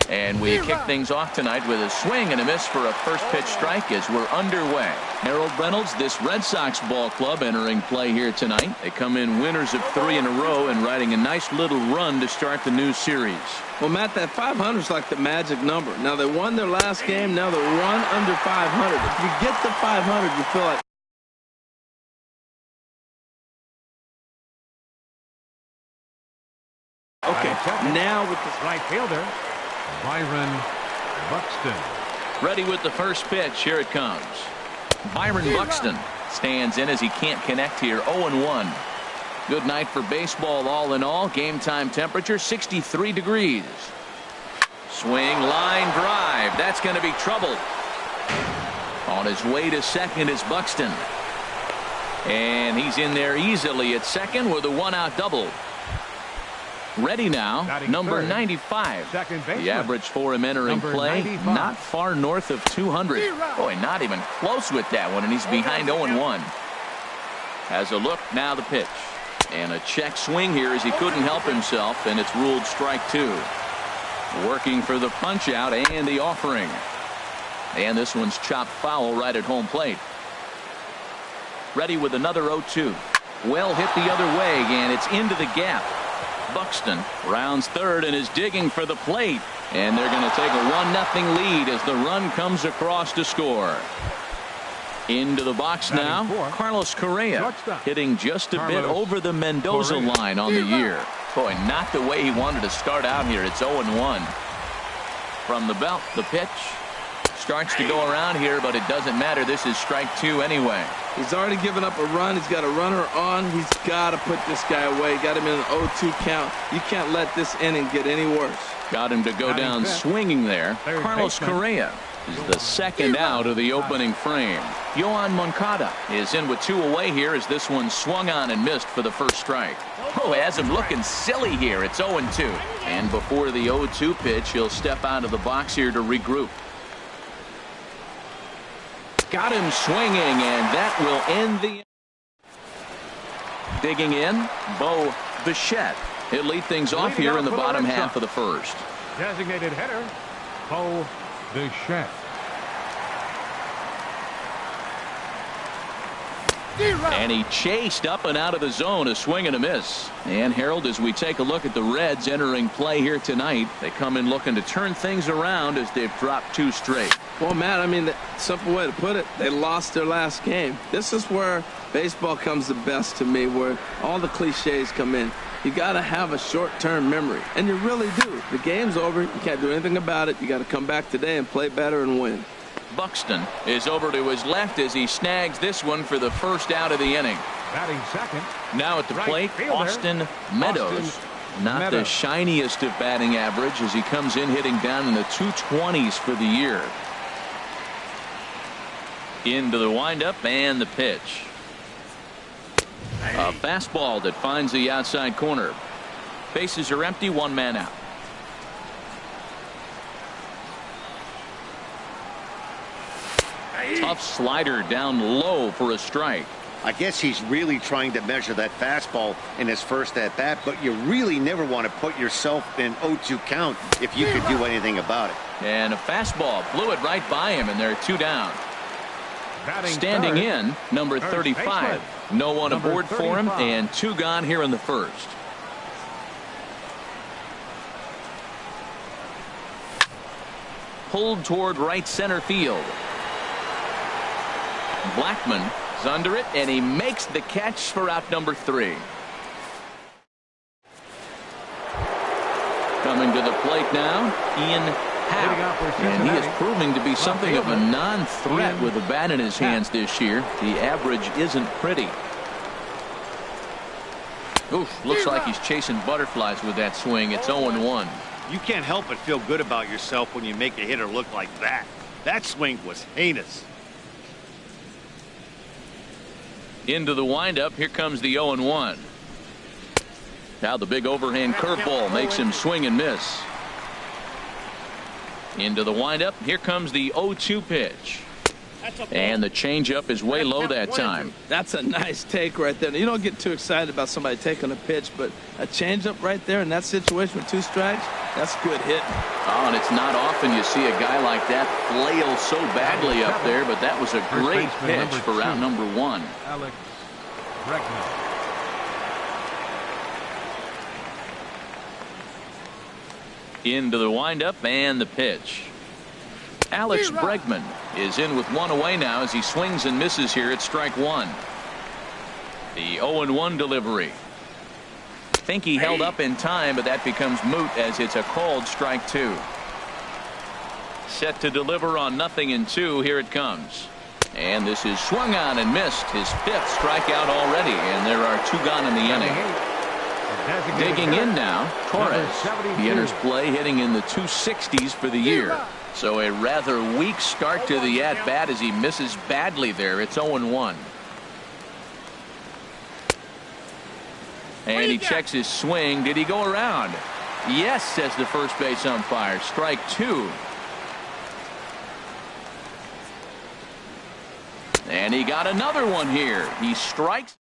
And we kick things off tonight with a swing and a miss for a first pitch strike as we're underway. Harold Reynolds, this Red Sox ball club entering play here tonight. They come in winners of 3 in a row and riding a nice little run to start the new series. Well, Matt, that 500 is like the magic number. Now they won their last game. Now they're run under 500. If you get to 500, you feel like. Okay, now with the right fielder, Byron Buxton. Ready with the first pitch. Here it comes. Byron Buxton stands in as he can't connect here. 0-1. Good night for baseball all in all. Game time temperature 63 degrees. Swing, line drive. That's going to be trouble. On his way to second is Buxton. And he's in there easily at second with a 1-out double. Ready now, number 95. The average for him entering play, not far north of 200. Boy, not even close with that one, and he's behind 0-1. Has a look, now the pitch. And a check swing here as he couldn't help himself, and it's ruled strike 2. Working for the punch out and the offering. And this one's chopped foul right at home plate. Ready with another 0-2. Well hit the other way, and it's into the gap. Buxton rounds third and is digging for the plate, and they're going to take a 1-0 lead as the run comes across to score. Into the box now, Carlos Correa hitting just a bit over the Mendoza line on the year. Boy, not the way he wanted to start out here. It's 0-1. From the belt, the pitch starts to go around here, but it doesn't matter. This is strike 2 anyway. He's already given up a run. He's got a runner on. He's got to put this guy away. Got him in an 0-2 count. You can't let this inning get any worse. Got him to go down swinging there. Carlos Correa is the second out of the opening frame. Yohan Moncada is in with 2 away here as this one swung on and missed for the first strike. Oh, has him looking silly here. It's 0-2. And before the 0-2 pitch, he'll step out of the box here to regroup. Got him swinging, and that will end the. Digging in, Bo Bichette. He'll lead things off here in the bottom half of the first. Designated hitter, Bo Bichette. And he chased up and out of the zone, a swing and a miss. And Harold, as we take a look at the Reds entering play here tonight, they come in looking to turn things around as they've dropped 2 straight. Well, Matt, I mean, the simple way to put it, they lost their last game. This is where baseball comes the best to me, where all the cliches come in. You got to have a short-term memory, and you really do. The game's over. You can't do anything about it. You got to come back today and play better and win. Buxton is over to his left as he snags this one for the first out of the inning. Batting second. Now at the plate, Austin Meadows. Not the shiniest of batting average as he comes in hitting down in the 220s for the year. Into the windup and the pitch. A fastball that finds the outside corner. Bases are empty, 1 man out. Tough slider down low for a strike. I guess he's really trying to measure that fastball in his first at bat, but you really never want to put yourself in 0-2 count if you could do anything about it. And a fastball blew it right by him, and they're 2 down. Standing in, number 35. No one aboard for him, and 2 gone here in the first. Pulled toward right center field. Blackman is under it, and he makes the catch for out number 3. Coming to the plate now, Ian Howe. And he is proving to be something of a non-threat with a bat in his hands this year. The average isn't pretty. Oof, looks like he's chasing butterflies with that swing. It's 0-1. You can't help but feel good about yourself when you make a hitter look like that. That swing was heinous. Into the windup. Here comes the 0-1. Now the big overhand curveball makes him swing and miss. Into the windup. Here comes the 0-2 pitch. And the changeup is way low that time. That's a nice take right there. You don't get too excited about somebody taking a pitch, but a changeup right there in that situation with 2 strikes, that's good hitting. Oh, and it's not often you see a guy like that flail so badly up there, but that was a great pitch for out number 1. Alex Bregman. Into the windup and the pitch. Alex Bregman is in with 1 away now as he swings and misses here at strike 1. The 0-1 delivery. Think he held up in time, but that becomes moot as it's a called strike 2. Set to deliver on 0-2. Here it comes. And this is swung on and missed. His 5th strikeout already, and there are 2 gone in the inning. Digging in now, Torres. He enters play hitting in the 260s for the year. So a rather weak start to the at-bat as he misses badly there. It's 0-1. And he checks his swing. Did he go around? Yes, says the first base umpire. Strike 2. And he got another one here. He strikes.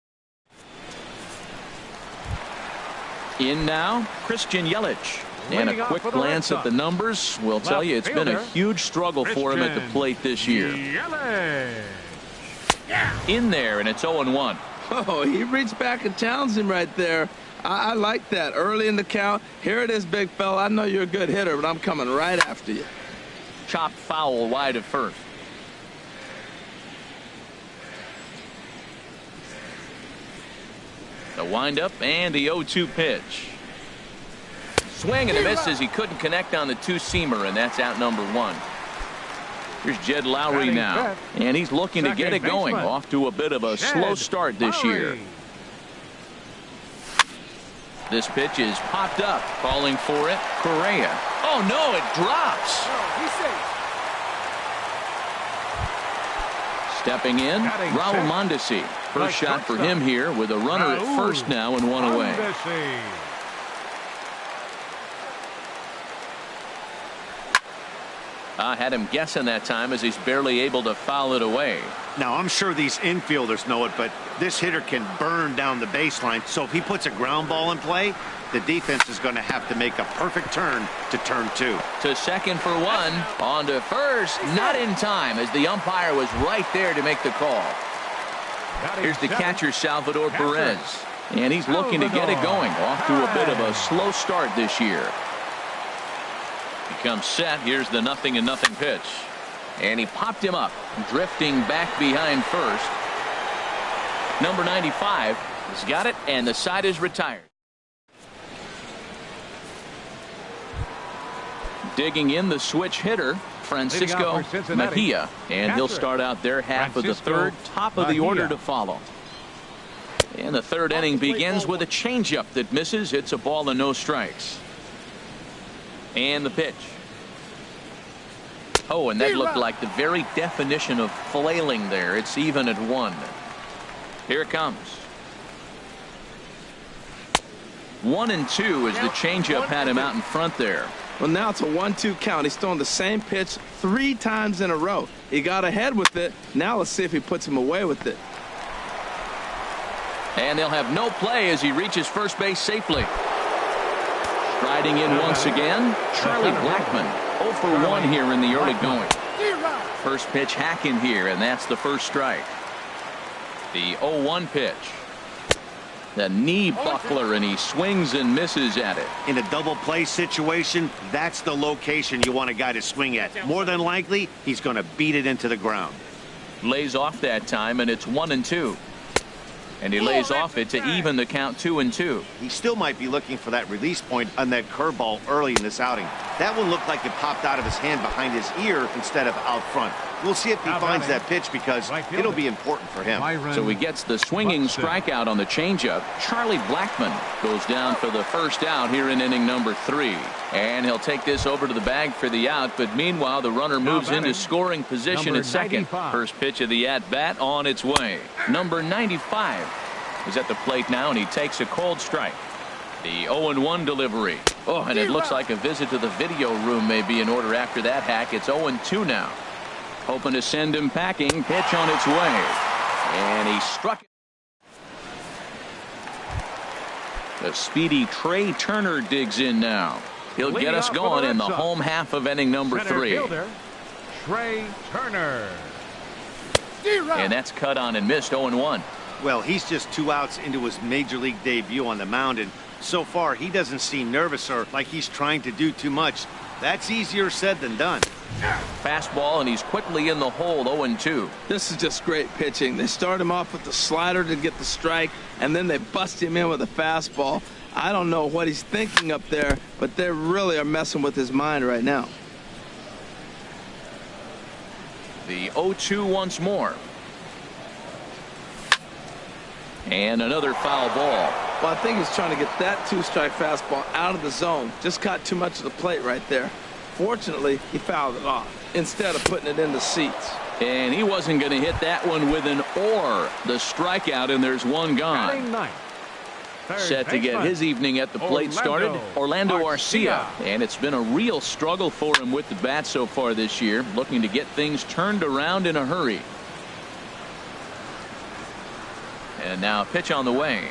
In now, Christian Yelich. And a quick glance at the numbers will tell you it's been a huge struggle for him at the plate this year. In there, and it's 0-1. Oh, he reached back and challenged him right there. I like that. Early in the count. Here it is, big fella. I know you're a good hitter, but I'm coming right after you. Chopped foul wide of first. The windup and the 0-2 pitch. Swing and a miss as he couldn't connect on the 2-seamer, and that's out number 1. Here's Jed Lowry now, and he's looking to get it going. Off to a bit of a slow start this year. This pitch is popped up, calling for it. Correa. Oh no, it drops. Stepping in, Raul Mondesi. First shot for him here with a runner at first now and 1 away. Had him guessing that time as he's barely able to foul it away. Now, I'm sure these infielders know it, but this hitter can burn down the baseline. So if he puts a ground ball in play, the defense is going to have to make a perfect turn to turn 2. To second for 1. On to first. Not in time as the umpire was right there to make the call. Here's the catcher, Salvador Perez. And he's looking to get it going. Off to a bit of a slow start this year. Comes set. Here's the 0-0 pitch, and he popped him up, drifting back behind first. Number 95 has got it, and the side is retired. Digging in, the switch hitter, Francisco Mejia, and he'll start out their half of the 3rd. Top of the order to follow. And the 3rd inning begins with a changeup that misses. It's a ball and no strikes. And the pitch. Oh, and that looked like the very definition of flailing there. It's even at 1. Here it comes. 1-2 as the changeup had him out in front there. Well, now it's a 1-2 count. He's throwing the same pitch 3 times in a row. He got ahead with it. Now let's see if he puts him away with it. And they'll have no play as he reaches first base safely. Riding in once again, Charlie Blackmon. 0 for 1 here in the early going. First pitch hacking here, and that's the first strike. The 0-1 pitch. The knee buckler, and he swings and misses at it. In a double play situation, that's the location you want a guy to swing at. More than likely, he's going to beat it into the ground. Lays off that time, and it's 1-2. And he lays off it to even the count 2-2. He still might be looking for that release point on that curveball early in this outing. That one looked like it popped out of his hand behind his ear instead of out front. We'll see if he finds that pitch because it'll be important for him. So he gets the swinging strikeout on the changeup. Charlie Blackmon goes down for the first out here in inning number 3. And he'll take this over to the bag for the out. But meanwhile, the runner moves into scoring position at second. First pitch of the at-bat on its way. Number 95 is at the plate now, and he takes a cold strike. The 0-1 delivery. Oh, and it looks like a visit to the video room may be in order after that hack. It's 0-2 now. Hoping to send him packing. Pitch on its way. And he struck it. The speedy Trey Turner digs in now. He'll get us going in the home half of inning number 3. Fielder, Trey Turner. And that's cut on and missed. 0-1. Well, he's just 2 outs into his major league debut on the mound, and so far he doesn't seem nervous or like he's trying to do too much. That's easier said than done. Fastball, and he's quickly in the hole. 0-2. This is just great pitching. They start him off with the slider to get the strike, and then they bust him in with a fastball. I don't know what he's thinking up there, but they really are messing with his mind right now. The 0-2 once more. And another foul ball. Well, I think he's trying to get that 2-strike fastball out of the zone. Just caught too much of the plate right there. Fortunately, he fouled it off instead of putting it in the seats. And he wasn't going to hit that one with an or. The strikeout, and there's one gone. Set to get his evening at the plate started, Orlando Arcia. And it's been a real struggle for him with the bat so far this year, looking to get things turned around in a hurry. And now pitch on the way.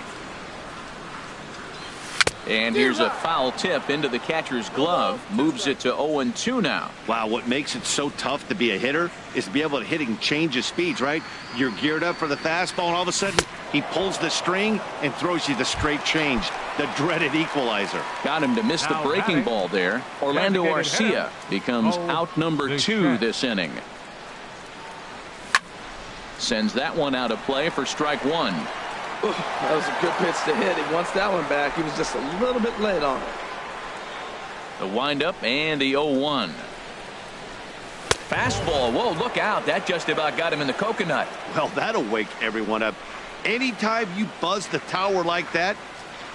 And here's a foul tip into the catcher's glove. Moves it to 0-2 now. Wow, what makes it so tough to be a hitter is to be able to hit and change his speeds, right? You're geared up for the fastball, and all of a sudden he pulls the string and throws you the straight change, the dreaded equalizer. Got him to miss the breaking ball there. Orlando Arcia becomes out number 2 this inning. Sends that one out of play for strike 1. That was a good pitch to hit. He wants that one back. He was just a little bit late on it. The windup and the 0-1. Fastball. Whoa, look out. That just about got him in the coconut. Well, that'll wake everyone up. Anytime you buzz the tower like that,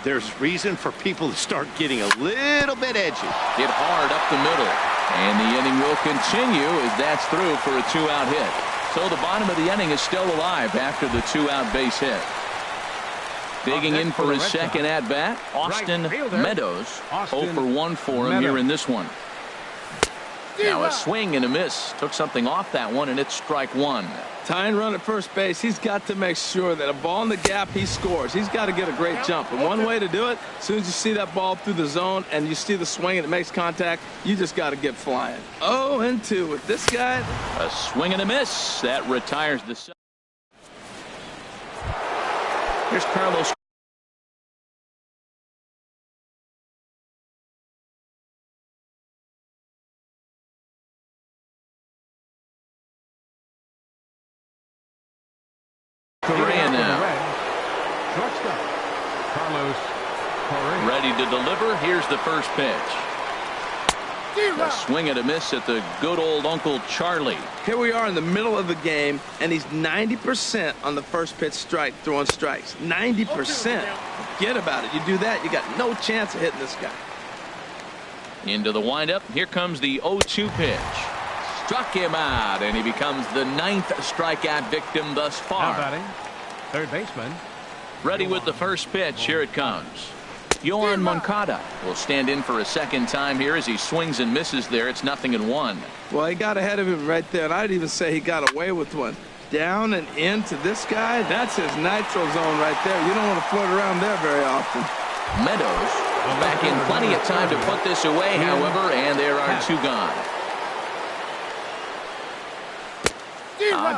there's reason for people to start getting a little bit edgy. Hit hard up the middle. And the inning will continue as that's through for a 2-out hit. So the bottom of the inning is still alive after the 2-out base hit. Digging in for his second at-bat, Austin Meadows. 0 for 1 for him here in this one. Now a swing and a miss. Took something off that one, and it's strike 1. Tying run at first base, he's got to make sure that a ball in the gap, he scores. He's got to get a great jump. And one way to do it, as soon as you see that ball through the zone and you see the swing and it makes contact, you just got to get flying. 0-2 with this guy. A swing and a miss. That retires the... Here's Carlos. Correa now. Ready to deliver. Here's the first pitch. A swing and a miss at the good old Uncle Charlie. Here we are in the middle of the game, and he's 90% on the first pitch strike, throwing strikes. 90%. Forget about it. You do that, you got no chance of hitting this guy. Into the windup. Here comes the 0-2 pitch. Struck him out, and he becomes the 9th strikeout victim thus far. Third baseman. Ready with the first pitch. Here it comes. Yohan Moncada will stand in for a second time here as he swings and misses there. It's 0-1. Well, he got ahead of him right there, and I'd even say he got away with one. Down and into this guy, that's his nitro zone right there. You don't want to float around there very often. Meadows back in plenty of time to put this away, however, and there are 2 gone.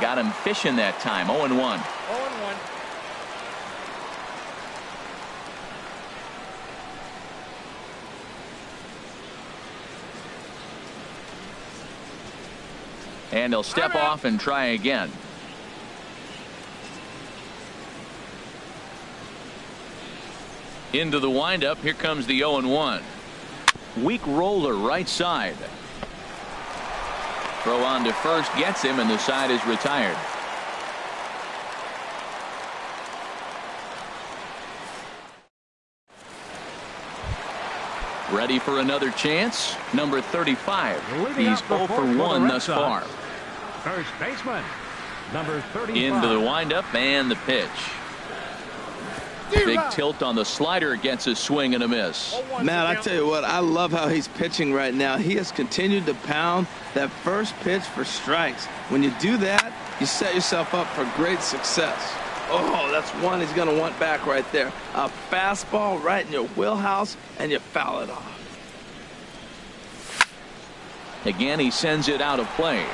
Got him fishing that time. 0-1. 0-1. And he'll step off and try again. Into the windup. Here comes the 0-1. Weak roller right side. Throw on to first gets him, and the side is retired. Ready for another chance. Number 35. He's 0 for 1 thus far. First baseman, number 35. Into the windup and the pitch. Big tilt on the slider, gets a swing and a miss. Man, I tell you what, I love how he's pitching right now. He has continued to pound that first pitch for strikes. When you do that, you set yourself up for great success. Oh, that's one he's going to want back right there. A fastball right in your wheelhouse, and you foul it off. Again, he sends it out of play.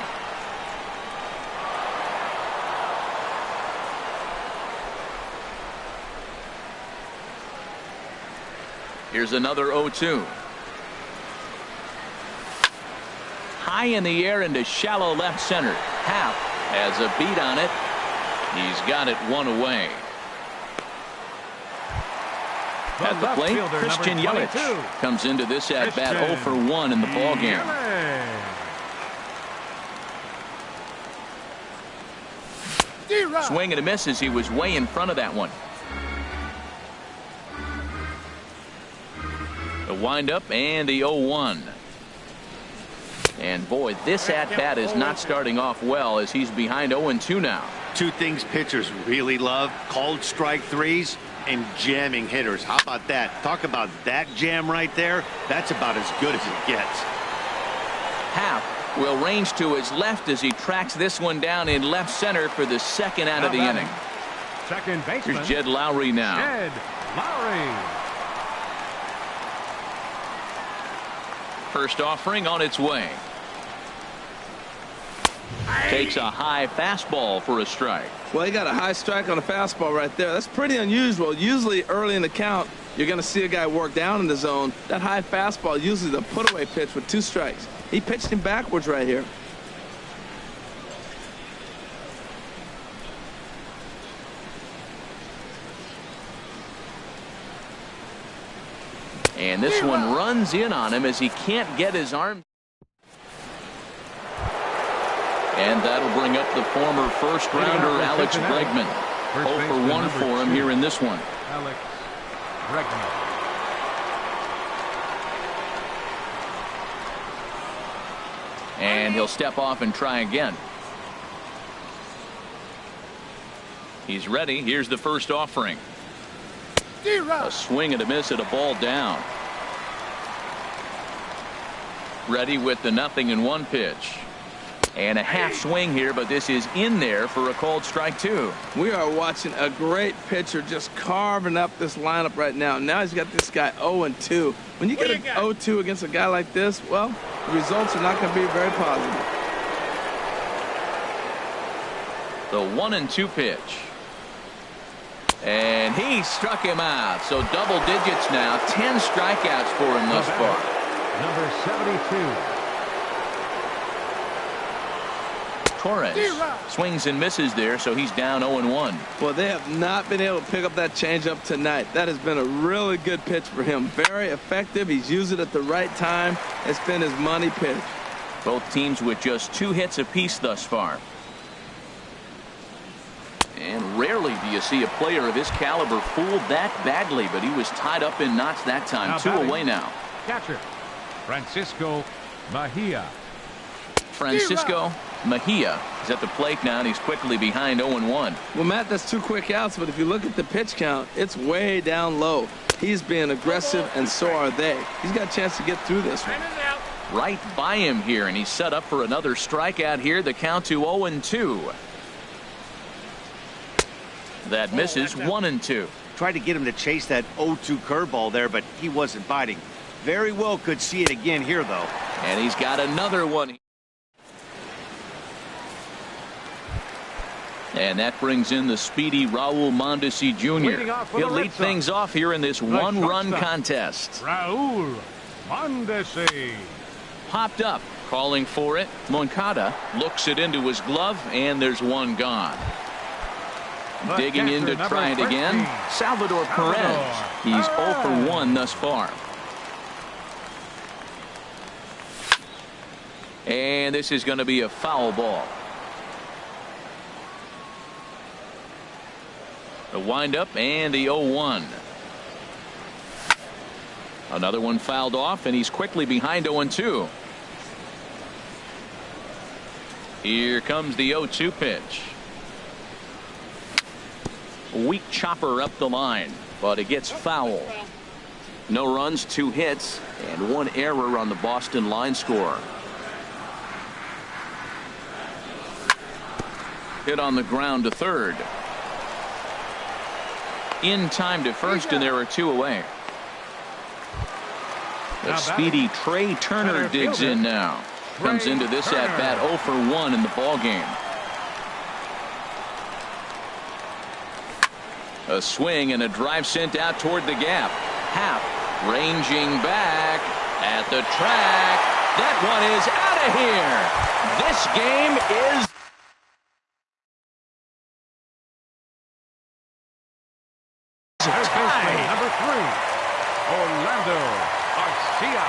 Here's another 0-2. High in the air into shallow left center. Happ has a beat on it. He's got it one away. At the plate, Christian Yelich comes into this at bat 0 for 1 in the ball game. Swing and a miss as he was way in front of that one. The windup and the 0-1. And boy, this at bat is not starting off well as he's behind 0-2 now. Two things pitchers really love: called strike threes and jamming hitters. How about that? Talk about that jam right there. That's about as good as it gets. Happ will range to his left as he tracks this one down in left center for the second out of the inning. Second baseman. Here's Jed Lowry now. Jed Lowry. First offering on its way. Takes a high fastball for a strike. Well, he got a high strike on a fastball right there. That's pretty unusual. Usually early in the count, you're going to see a guy work down in the zone. That high fastball, usually the put-away pitch with 2 strikes. He pitched him backwards right here. And this one runs in on him as he can't get his arm. And that'll bring up the former first-rounder Alex Bregman. 0 for 1 for him here in this one. Alex Bregman. And he'll step off and try again. He's ready. Here's the first offering. A swing and a miss at a ball down. Ready with the 0-1 pitch. And a half swing here, but this is in there for a called strike 2. We are watching a great pitcher just carving up this lineup right now. Now he's got this guy 0-2. When you get a 0-2 against a guy like this, well, the results are not going to be very positive. The 1-2 pitch. And he struck him out. So double digits now. 10 strikeouts for him thus far. Number 72. Torres swings and misses there, so he's down 0-1. Well, they have not been able to pick up that changeup tonight. That has been a really good pitch for him. Very effective. He's used it at the right time. It's been his money pitch. Both teams with just 2 hits apiece thus far. And rarely do you see a player of his caliber fooled that badly, but he was tied up in knots that time. 2 away now. Catcher Francisco Mejia. Francisco Mejia is at the plate now, and he's quickly behind 0-1. Well, Matt, that's 2 quick outs, but if you look at the pitch count, it's way down low. He's being aggressive, and so are they. He's got a chance to get through this one. Right by him here, and he's set up for another strikeout here. The count to 0-2. That misses. 1-2. Tried to get him to chase that 0-2 curveball there, but he wasn't biting. Very well could see it again here, though. And he's got another one. And that brings in the speedy Raul Mondesi Jr. He'll lead things off here in this 1-run contest. Raul Mondesi. Popped up, calling for it. Moncada looks it into his glove, and there's one gone. Digging in to try it again. Salvador Perez. He's 0 for 1 thus far. And this is going to be a foul ball. The windup and the 0-1. Another one fouled off, and he's quickly behind 0-2. Here comes the 0-2 pitch. Weak chopper up the line. but it gets foul. No runs, 2 hits, and 1 error on the Boston line score. Hit on the ground to third. In time to first, and there are 2 away. The speedy Trey Turner digs in now. Comes into this at-bat 0 for 1 in the ballgame. A swing and a drive sent out toward the gap. Happ ranging back at the track. That one is out of here. This game is tied. Number 3, Orlando Arcia.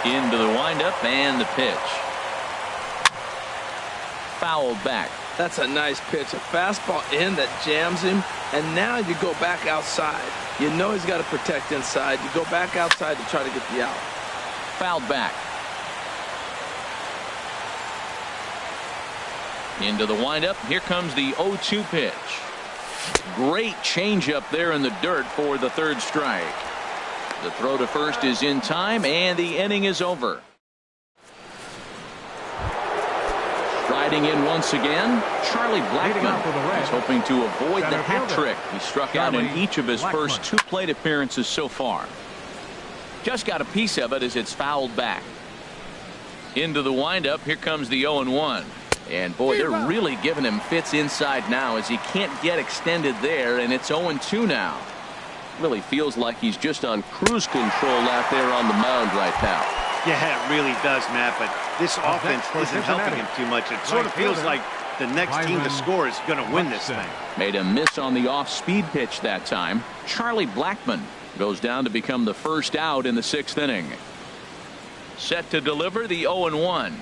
Into the windup and the pitch. Foul back. That's a nice pitch. A fastball in that jams him, and now you go back outside. You know he's got to protect inside. You go back outside to try to get the out. Fouled back. Into the windup. Here comes the 0-2 pitch. Great changeup there in the dirt for the 3rd strike. The throw to first is in time, and the inning is over. Striding in once again, Charlie Blackmon is hoping to avoid the hat trick. He struck out in each of his first 2 plate appearances so far. Just got a piece of it as it's fouled back. Into the windup. Here comes the 0-1. And boy, they're really giving him fits inside now as he can't get extended there, and it's 0-2 now. Really feels like he's just on cruise control out there on the mound right now. Yeah, it really does, Matt, but this offense isn't helping him too much. It sort of feels like the next team to score is going to win this thing. Made a miss on the off-speed pitch that time. Charlie Blackmon goes down to become the first out in the 6th inning. Set to deliver the 0-1.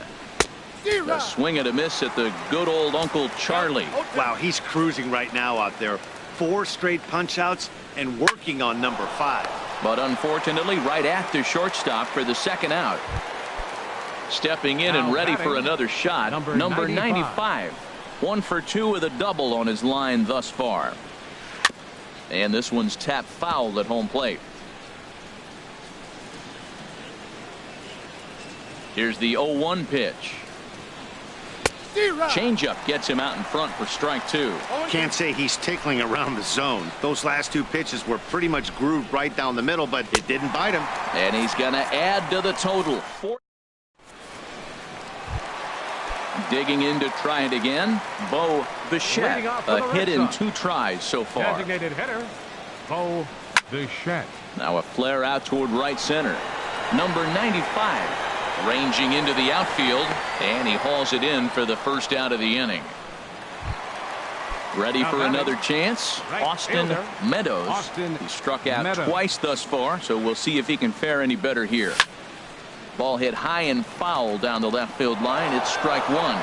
A swing and a miss at the good old Uncle Charlie. Wow, he's cruising right now out there. 4 straight punch-outs and working on number 5. But unfortunately, right at the shortstop for the 2nd out. Stepping in and ready for another shot, number 95. 1 for 2 with a double on his line thus far. And this one's tapped foul at home plate. Here's the 0-1 pitch. Changeup gets him out in front for strike 2. Can't say he's tickling around the zone. Those last 2 pitches were pretty much grooved right down the middle, but it didn't bite him. And he's going to add to the total. Digging in to try it again. Bo Bichette, a hit in 2 tries so far. Designated hitter, Bo Bichette. Now a flare out toward right center. Number 95. Ranging into the outfield, and he hauls it in for the first out of the inning. Ready for another chance. Austin Meadows. He struck out twice thus far, so we'll see if he can fare any better here. Ball hit high and foul down the left field line. It's strike 1.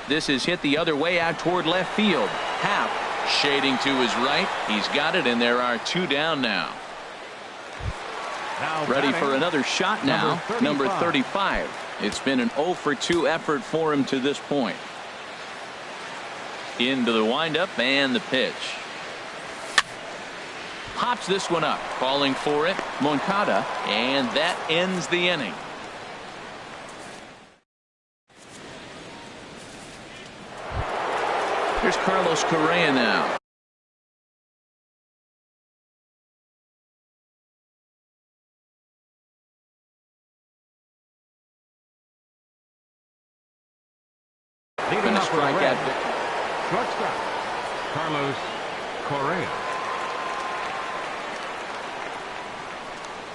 This is hit the other way out toward left field. Happ shading to his right. He's got it, and there are 2 down now. Ready for another shot now. Number 35. It's been an 0 for 2 effort for him to this point. Into the windup and the pitch. Pops this one up. Calling for it, Moncada, and that ends the inning. Here's Carlos Correa now. Leading off strike red, out. shortstop, Carlos Correa.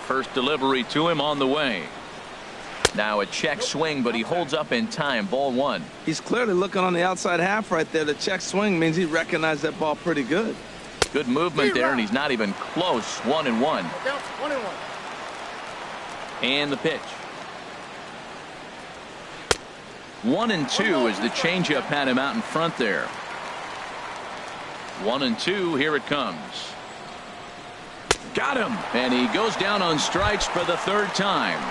First delivery to him on the way. Now a check swing, but he holds up in time. Ball 1. He's clearly looking on the outside half right there. The check swing means he recognized that ball pretty good. Good movement there, and he's not even close. 1-1. And the pitch. 1-2 as the changeup had him out in front there. 1-2. Here it comes. Got him, and he goes down on strikes for the 3rd time.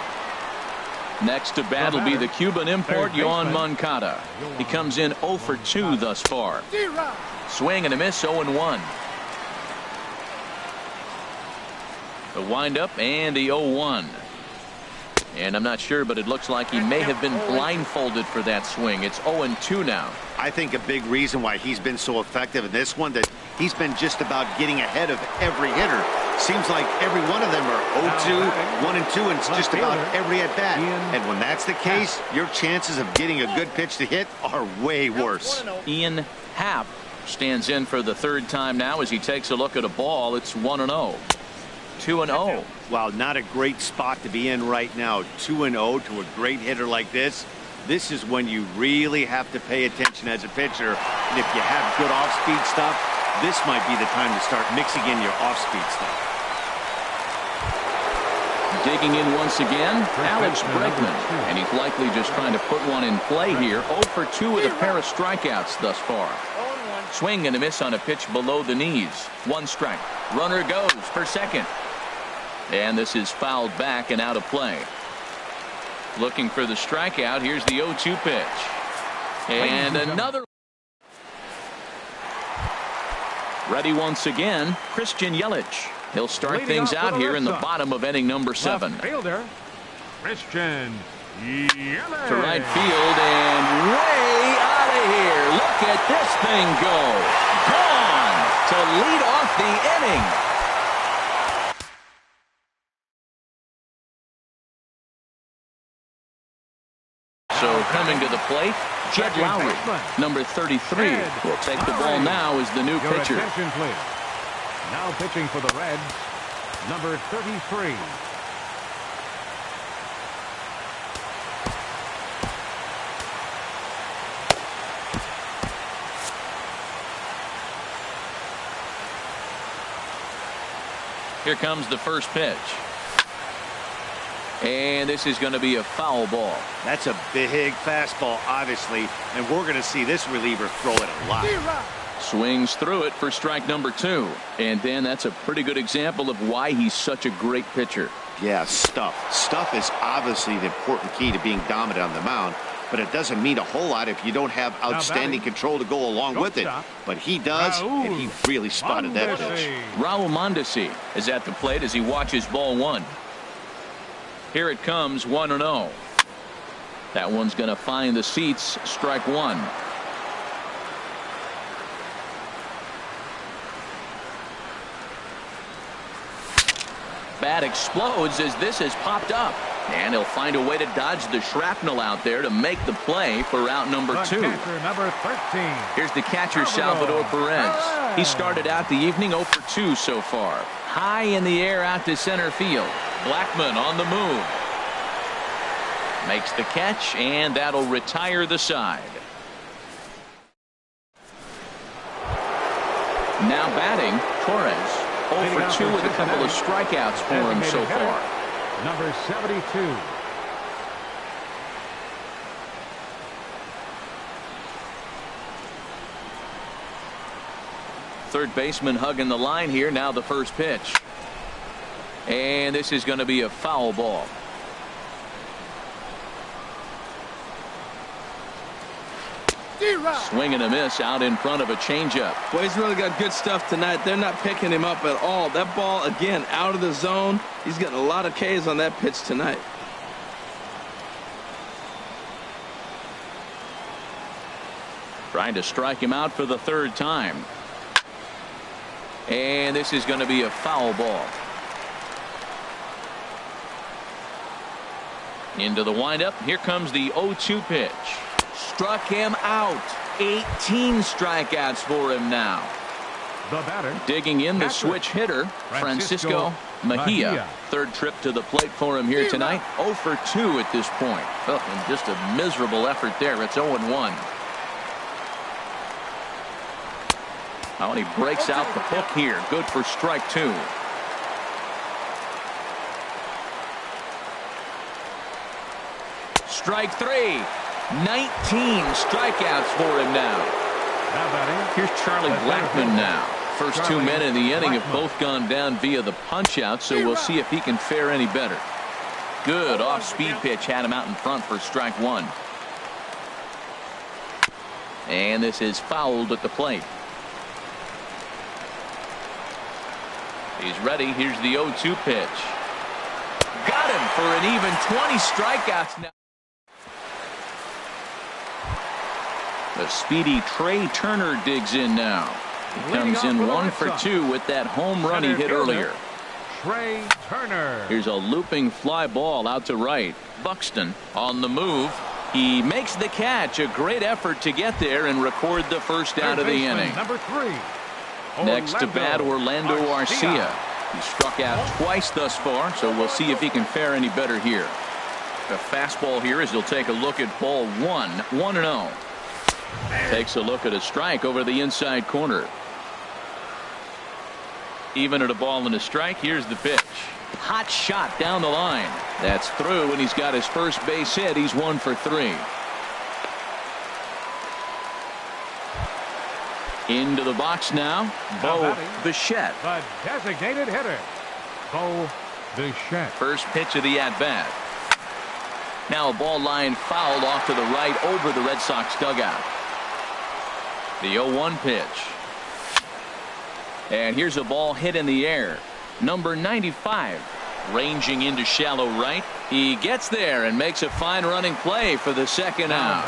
Next to bat will be the Cuban import, Yoan Moncada. He comes in 0 for 2 thus far. Swing and a miss, 0-1. The windup and the 0-1. And I'm not sure, but it looks like he may have been blindfolded for that swing. It's 0-2 now. I think a big reason why he's been so effective in this one, that he's been just about getting ahead of every hitter. Seems like every one of them are 0-2, 1-2, and it's just about every at bat. And when that's the case, your chances of getting a good pitch to hit are way worse. Ian Happ stands in for the third time now as he takes a look at a ball. It's 1-0. 2-0. Wow, not a great spot to be in right now. 2-0 to a great hitter like this. This is when you really have to pay attention as a pitcher. And if you have good off-speed stuff, this might be the time to start mixing in your off-speed stuff. Digging in once again, Alex Bregman. And he's likely just trying to put one in play here. 0 for 2 with a pair of strikeouts thus far. Swing and a miss on a pitch below the knees. 1 strike. Runner goes for second. And this is fouled back and out of play. Looking for the strikeout. Here's the 0-2 pitch. And another. Ready once again, Christian Yelich. He'll start things out here in the bottom of inning number 7. Fielder, Christian Yelich. To right field and way out of here. Look at this thing go. Gone to lead off the inning. So coming to the plate, Jed Lowry, number 33, will take the ball now as the new pitcher. Attention, please. Now pitching for the Reds, number 33. Here comes the first pitch. And this is going to be a foul ball. That's a big fastball, obviously, and we're going to see this reliever throw it a lot. Swings through it for strike number 2. And Dan, that's a pretty good example of why he's such a great pitcher. Yeah, stuff. Stuff is obviously the important key to being dominant on the mound, but it doesn't mean a whole lot if you don't have outstanding control to go along with it. But he does, and he really spotted that pitch. Raul Mondesi is at the plate as he watches ball 1. Here it comes, 1-0. That one's going to find the seats, strike 1. Bat explodes as this has popped up. And he'll find a way to dodge the shrapnel out there to make the play for out number 2. Number 13. Here's the catcher, Salvador Perez. He started out the evening 0 for 2 so far. High in the air out to center field. Blackmon on the move. Makes the catch, and that'll retire the side. Now batting, Torres. 0 for 2 with a couple of strikeouts for him so far. Number 72. Third baseman hugging the line here. Now the first pitch. And this is going to be a foul ball. Swing and a miss out in front of a changeup. Well, he's really got good stuff tonight. They're not picking him up at all. That ball, again, out of the zone. He's getting a lot of Ks on that pitch tonight. Trying to strike him out for the third time. And this is going to be a foul ball. Into the windup. Here comes the 0-2 pitch. Struck him out. 18 strikeouts for him now. The batter. Digging in the switch hitter, Francisco Mejia. Third trip to the plate for him here tonight. 0 for 2 at this point. Oh, and just a miserable effort there. It's 0-1. Oh, and he breaks out the hook here. Good for strike 2. Strike 3. 19 strikeouts for him now. Here's Charlie Blackmon now. First 2 men in the inning have both gone down via the punch out, so we'll see if he can fare any better. Good off-speed pitch had him out in front for strike one. And this is fouled at the plate. He's ready. Here's the 0-2 pitch. Got him for an even 20 strikeouts now. The speedy Trey Turner digs in now. He comes in 1 for 2 with that home run he hit earlier. Trey Turner. Here's a looping fly ball out to right. Buxton on the move. He makes the catch. A great effort to get there and record the first out of the inning. Number 3. Next to bat, Orlando Arcia. He struck out twice thus far, so we'll see if he can fare any better here. The fastball here as he'll take a look at ball 1. 1-0. Takes a look at a strike over the inside corner. Even at a ball and a strike, here's the pitch. Hot shot down the line. That's through, and he's got his first base hit. He's 1 for 3. Into the box now, Bo Bichette. The designated hitter, Bo Bichette. First pitch of the at-bat. Now a ball line fouled off to the right over the Red Sox dugout. The 0-1 pitch. And here's a ball hit in the air. Number 95 ranging into shallow right. He gets there and makes a fine running play for the second out.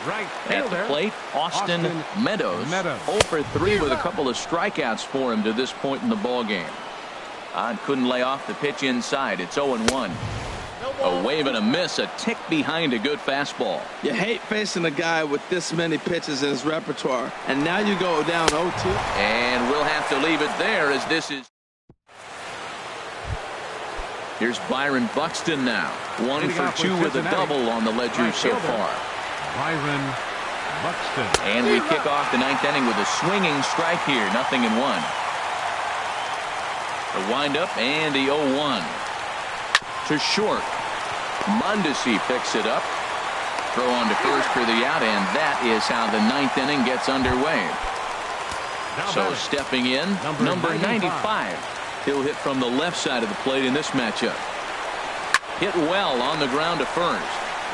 Right at the plate, Austin Meadows. 0 for 3 with a couple of strikeouts for him to this point in the ball game. Couldn't lay off the pitch inside. It's 0-1. A wave and a miss, a tick behind a good fastball. You hate facing a guy with this many pitches in his repertoire, and now you go down 0-2. And we'll have to leave it there as this is. Here's Byron Buxton now. 1 for 2 with a double on the ledger so far. Byron Buxton. And we kick off the 9th inning with a swinging strike here. 0-1. The windup and the 0-1. To short. Mondesi picks it up. Throw on to first for the out, and that is how the 9th inning gets underway. So stepping in, number 95. He'll hit from the left side of the plate in this matchup. Hit well on the ground to first.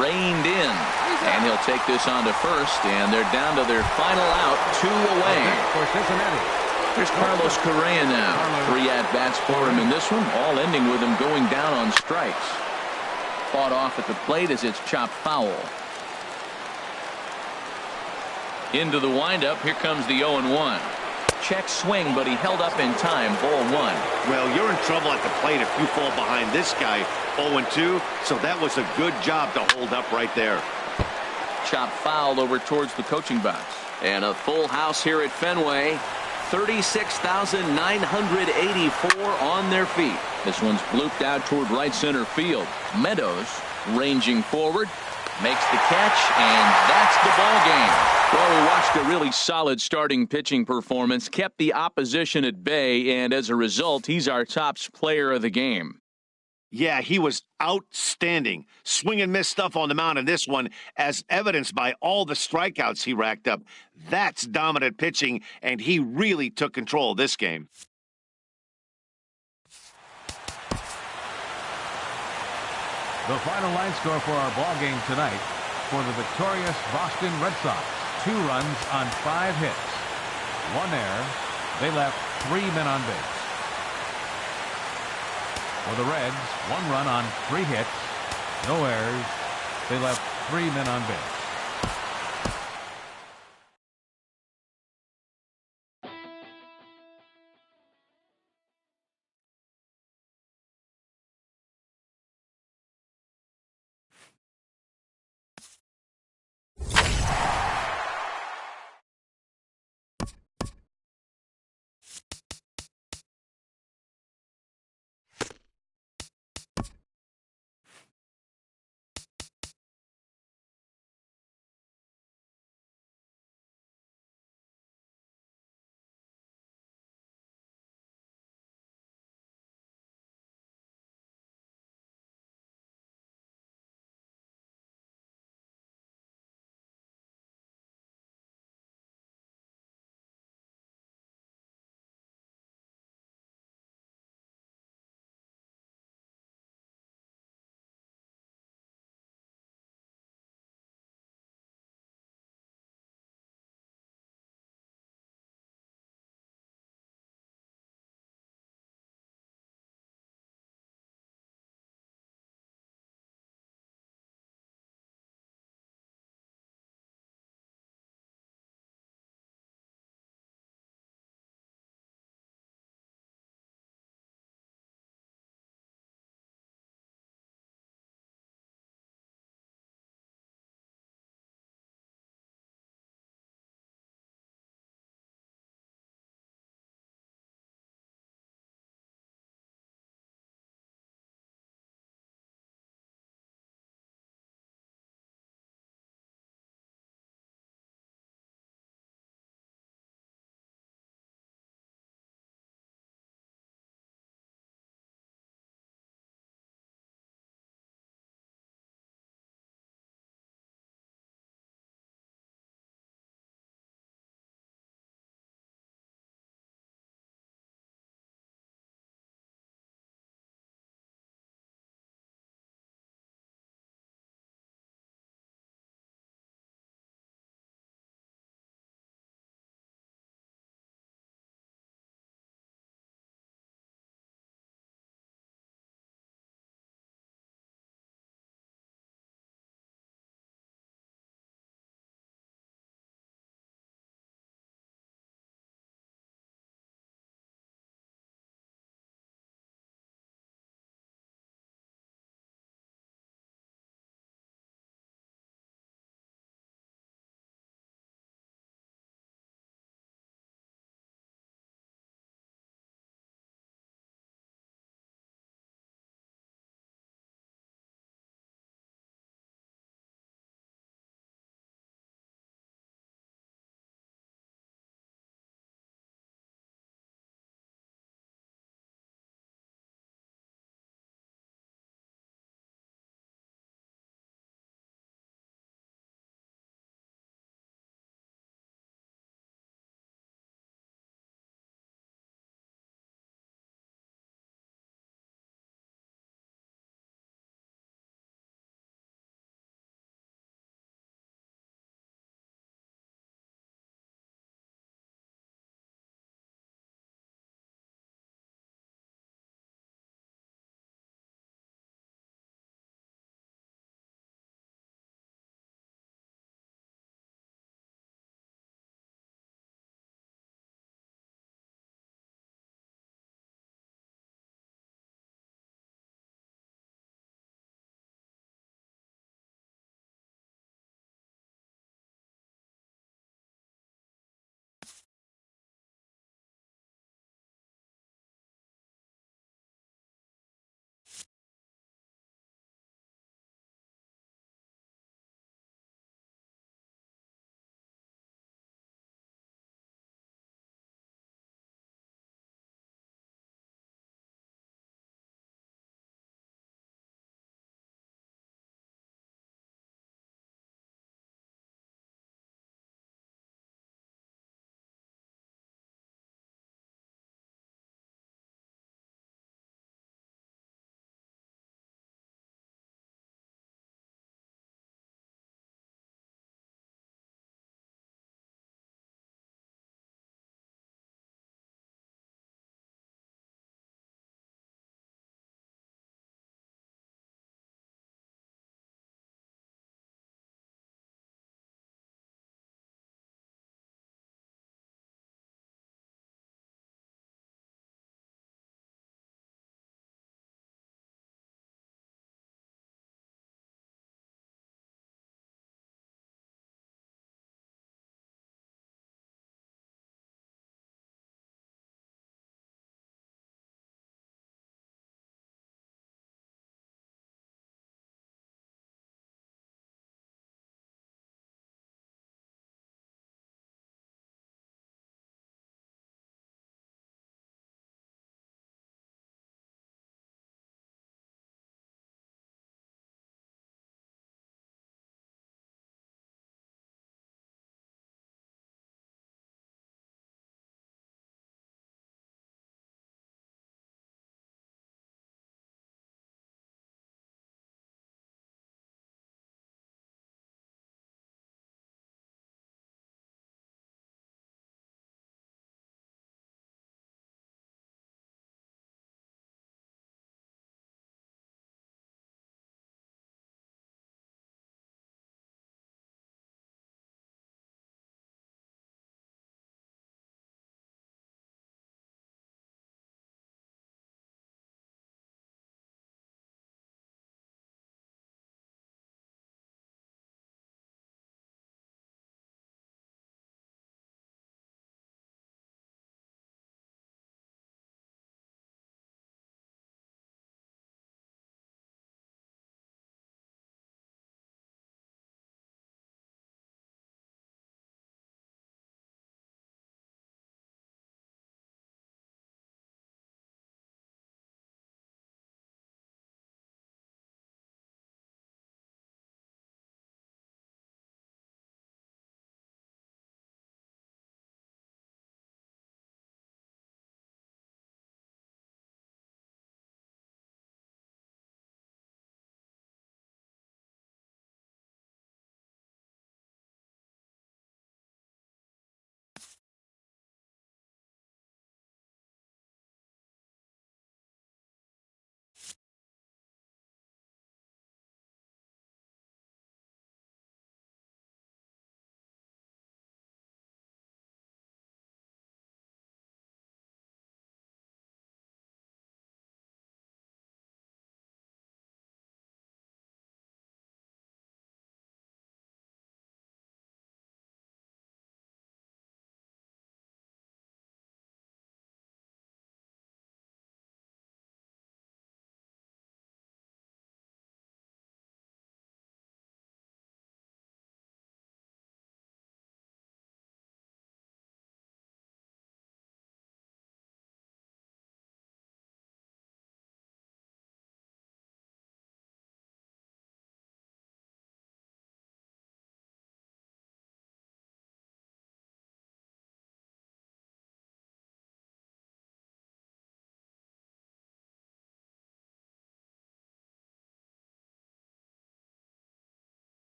Reined in. And he'll take this on to first, and they're down to their final out, 2 away. For Cincinnati. Here's Carlos Correa now. 3 at-bats for him in this one, all ending with him going down on strikes. Fought off at the plate as it's chopped foul. Into the windup, here comes the 0-1. Check swing, but he held up in time. Ball 1. Well, you're in trouble at the plate if you fall behind this guy. 0-2, so that was a good job to hold up right there. Chop fouled over towards the coaching box. And a full house here at Fenway. 36,984 on their feet. This one's blooped out toward right center field. Meadows ranging forward, makes the catch, and that's the ball game. Well, we watched a really solid starting pitching performance, kept the opposition at bay, and as a result, he's our top player of the game. Yeah, he was outstanding. Swing and miss stuff on the mound in this one, as evidenced by all the strikeouts he racked up. That's dominant pitching, and he really took control of this game. The final line score for our ball game tonight for the victorious Boston Red Sox. 2 runs on 5 hits. 1 error. They left 3 men on base. For the Reds, 1 run on 3 hits. No errors. They left 3 men on base.